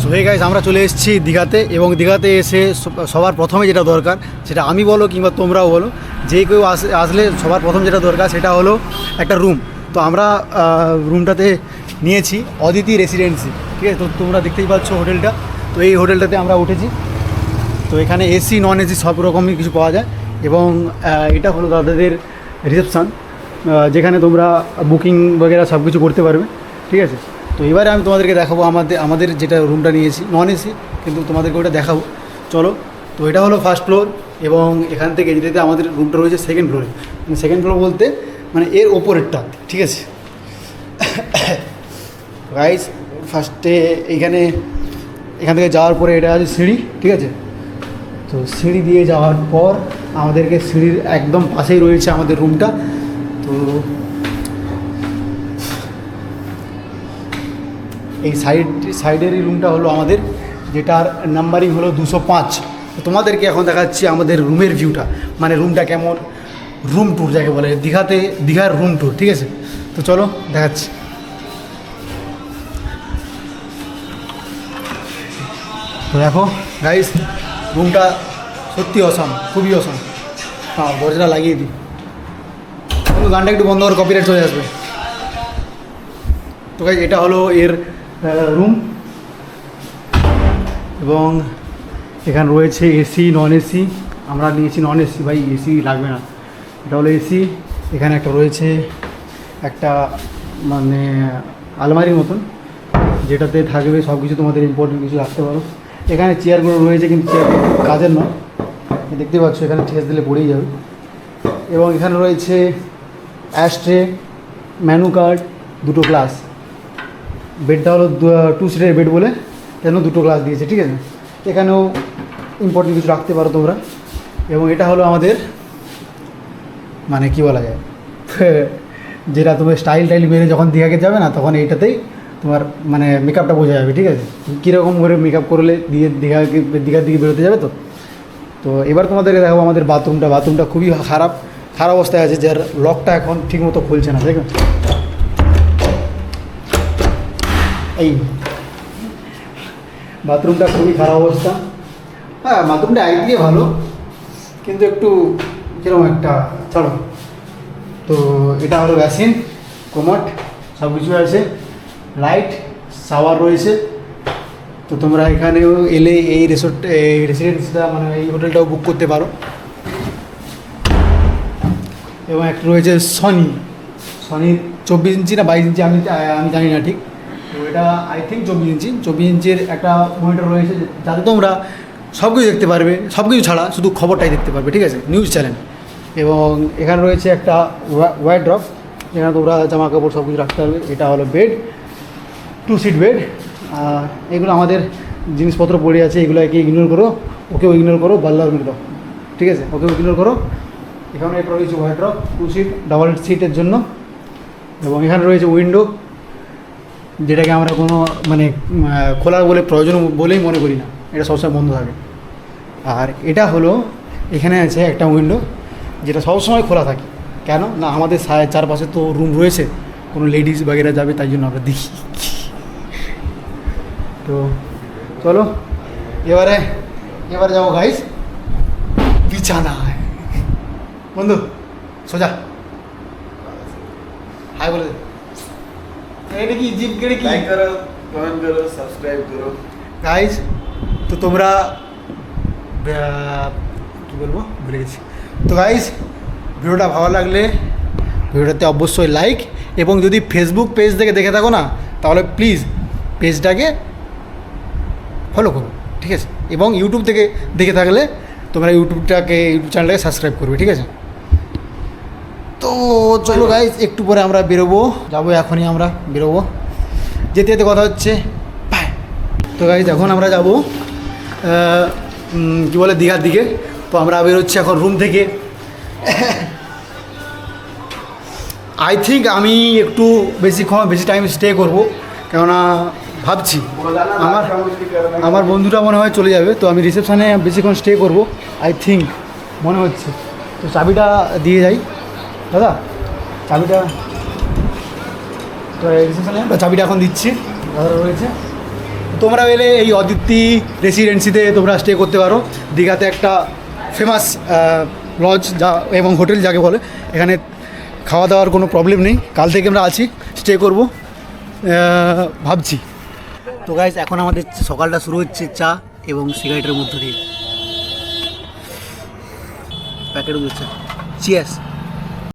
So hey guys, আমরা চলে এসেছি দীঘাতে, এবং দীঘাতে এসে সবার প্রথমে যেটা দরকার, সেটা আমি বলো কিংবা তোমরাও বলো, যে কেউ আসলে সবার প্রথম যেটা দরকার সেটা হলো একটা রুম। তো আমরা রুমটাতে নিয়েছি অদিতি রেসিডেন্সি, ঠিক আছে? তো তোমরা দেখতেই পাচ্ছ হোটেলটা। তো এই হোটেলটাতে আমরা উঠেছি। তো এখানে এসি নন এসি সব রকমই কিছু পাওয়া যায়, এবং এটা হলো দাদাদের রিসেপশান, যেখানে তোমরা বুকিং বগেরা সব কিছু করতে পারবে, ঠিক আছে? তো এবারে আমি তোমাদেরকে দেখাবো আমাদের যেটা রুমটা নিয়েছি নন এসি, কিন্তু তোমাদেরকে ওটা দেখাবো, চলো। তো এটা হলো ফার্স্ট ফ্লোর, এবং এখান থেকে যেতে আমাদের রুমটা রয়েছে সেকেন্ড ফ্লোরে। মানে সেকেন্ড ফ্লোর বলতে মানে এর ওপরেরটা, ঠিক আছে? গাইস, ফার্স্টে এখান থেকে যাওয়ার পরে এটা আছে সিঁড়ি, ঠিক আছে? তো সিঁড়ি দিয়ে যাওয়ার পর আমাদেরকে সিঁড়ির একদম পাশেই রয়েছে আমাদের রুমটা। তো এই সাইডের এই রুমটা হলো আমাদের, যেটার নাম্বারিং হলো 205। তো তোমাদেরকে এখন দেখাচ্ছি আমাদের রুমের ভিউটা, মানে রুমটা কেমন, রুম ট্যুর যাকে বলে, দীঘার রুম ট্যুর, ঠিক আছে? তো চলো দেখাচ্ছি। তো দেখো গাইস, রুমটা সত্যি অসাম, খুবই অসাম। হ্যাঁ, দরজাটা লাগিয়ে দিই, কিন্তু গানটা একটু বন্ধ করে কপিরাইট চলে আসবে। তো গাইস, এটা হলো এর রুম, এবং এখানে রয়েছে এসি নন এসি। আমরা নিয়েছি নন এসি, ভাই এসি লাগবে না, এটা হলো এসি। এখানে একটা রয়েছে একটা মানে আলমারির মতন, যেটাতে থাকবে সব কিছু, তোমাদের ইম্পর্টেন্ট কিছু রাখতে পারো। এখানে চেয়ারগুলো রয়েছে, কিন্তু চেয়ার কাজের নয়, দেখতে পাচ্ছ, এখানে ঠেস দিলে পড়েই যাবে। এবং এখানে রয়েছে অ্যাশট্রে, মেনু কার্ড, দুটো গ্লাস। বেডটা হলো 2 সিটের বেড বলে কেন 2টো গ্লাস দিয়েছে, ঠিক আছে? এখানেও ইম্পর্টেন্ট কিছু রাখতে পারো তোমরা। এবং এটা হলো আমাদের মানে কি বলা যায়, যেটা তোমার স্টাইল মেরে যখন দীঘাকে যাবে না, তখন এইটাতেই তোমার মানে মেকআপটা বোঝা যাবে, ঠিক আছে? কীরকম করে মেকআপ করলে দীঘার দিকে বেরোতে যাবে। তো এবার তোমাদেরকে দেখাবো আমাদের বাথরুমটা খুবই খারাপ অবস্থায় আছে, যার লকটা এখন ঠিকমতো খুলছে না, দেখো। এই বাথরুমটা খুবই খারাপ অবস্থা। হ্যাঁ, বাথরুমটা একদিকে ভালো, কিন্তু একটু কীরকম একটা, চলো। তো এটা হলো বেসিন, কোমোড, সব কিছু আছে, লাইট, শাওয়ার রয়েছে। তো তোমরা এখানেও এলে এই রেসিডেন্সটা মানে এই হোটেলটাও বুক করতে পারো। এবং একটা রয়েছে সনি 24 ইঞ্চি না 22 ইঞ্চি, আমি জানি না ঠিক। তো এটা আই থিঙ্ক 24 ইঞ্চির একটা মনিটর রয়েছে, যাতে তোমরা সব কিছু দেখতে পারবে, সব কিছু ছাড়া শুধু খবরটাই দেখতে পারবে, ঠিক আছে? News channel. এবং এখানে রয়েছে একটা ওয়ারড্রপ, যেখানে তোমরা জামা কাপড় সব কিছু রাখতে পারবে। এটা হলো বেড, 2 সিট বেড। এগুলো আমাদের জিনিসপত্র পড়ে আছে, এগুলোকে ইগনোর করো, ওকেও ইগনোর করো, বাল্লার মেরে দাও, ঠিক আছে? ওকেও ইগনোর করো। এখানে একটা রয়েছে ওয়ারড্রপ, 2 সিট, ডাবল সিটের জন্য। এবং এখানে রয়েছে উইন্ডো, যেটাকে আমরা কোনো মানে খোলার প্রয়োজন বলেই মনে করি না, এটা সবসময় বন্ধ থাকে। আর এটা হলো, এখানে আছে একটা উইন্ডো, যেটা সবসময় খোলা থাকে। কেন না, আমাদের চারপাশে তো রুম রয়েছে, কোনো লেডিস বাগেরা যাবে, তাই জন্য আমরা দেখি। তো চলো এবারে যাবো গাইস বিছানায়। বন্ধু সোজা হাই বলে দে। এটা কি জিপ গেড়ে কি, লাইক করো, কমেন্ট করো, সাবস্ক্রাইব করো গাইস। তো তোমরা কী বলবো ভুলে গেছি। তো গাইস, ভিডিওটা ভালো লাগলে ভিডিওটাতে অবশ্যই লাইক, এবং যদি ফেসবুক পেজ থেকে দেখে থাকো না, তাহলে প্লিজ পেজটাকে ফলো করো, ঠিক আছে? এবং ইউটিউব থেকে দেখে থাকলে তোমরা ইউটিউব চ্যানেলটাকে সাবস্ক্রাইব করবে, ঠিক আছে? তো চলো গাইস, একটু পরে আমরা যাবো, এখনই আমরা বেরোবো, যেতে যেতে কথা হচ্ছে বাই। তো গাইস, এখন আমরা যাবো কী বলে দীঘার দিকে। তো আমরা বেরোচ্ছি এখন রুম থেকে। আই থিঙ্ক আমি একটু বেশি টাইম স্টে করবো, কেননা ভাবছি আমার বন্ধুটা মনে হয় চলে যাবে, তো আমি রিসেপশানে বেশিক্ষণ স্টে করবো আই থিঙ্ক, মনে হচ্ছে। তো চাবিটা দিয়ে যাই দাদা, চাবিটা তো রিসেপশানে চাবিটা এখন দিচ্ছি, দাদা রয়েছে। তোমরা এলে এই অদিতি রেসিডেন্সিতে তোমরা স্টে করতে পারো। দীঘাতে একটা ফেমাস লজ যা এবং হোটেল যাকে বলে, এখানে খাওয়া দাওয়ার কোনো প্রবলেম নেই। কাল থেকে আমরা আছি, স্টে করব ভাবছি। তো গাইজ এখন আমাদের সকালটা শুরু হচ্ছে চা এবং সিগারেটের মধ্য দিয়ে, প্যাকেট চা। চিয়ার্স।